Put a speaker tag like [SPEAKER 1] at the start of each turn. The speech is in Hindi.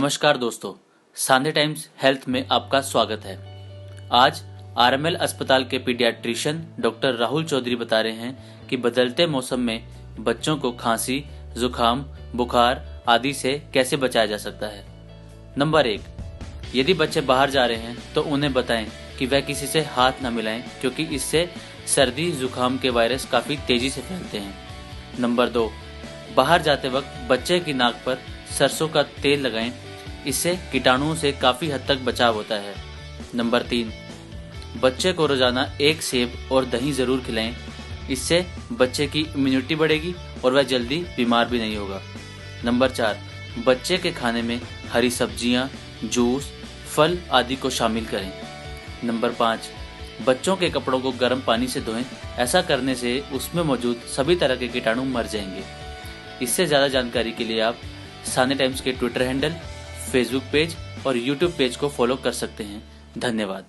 [SPEAKER 1] नमस्कार दोस्तों, सांधे टाइम्स हेल्थ में आपका स्वागत है। आज आरएमएल अस्पताल के पीडियाट्रिशियन डॉक्टर राहुल चौधरी बता रहे हैं कि बदलते मौसम में बच्चों को खांसी, जुकाम, बुखार आदि से कैसे बचाया जा सकता है। नंबर 1, यदि बच्चे बाहर जा रहे हैं तो उन्हें बताएं कि वह किसी से हाथ न मिलाएं, क्योंकि इससे सर्दी जुकाम के वायरस काफी तेजी से फैलते हैं। नंबर 2, बाहर जाते वक्त बच्चे की नाक पर सरसों का तेल लगाएं, इससे कीटाणुओं से काफी हद तक बचाव होता है। नंबर 3, बच्चे को रोजाना एक सेब और दही जरूर खिलाएं, इससे बच्चे की इम्यूनिटी बढ़ेगी और वह जल्दी बीमार भी नहीं होगा। नंबर 4, बच्चे के खाने में हरी सब्जियां, जूस, फल आदि को शामिल करें। नंबर 5, बच्चों के कपड़ों को गर्म पानी से धोएं, ऐसा करने से उसमें मौजूद सभी तरह के कीटाणु मर जाएंगे। इससे ज्यादा जानकारी के लिए आप सांधे टाइम्स के ट्विटर हैंडल, फेसबुक पेज और यूट्यूब पेज को फॉलो कर सकते हैं। धन्यवाद।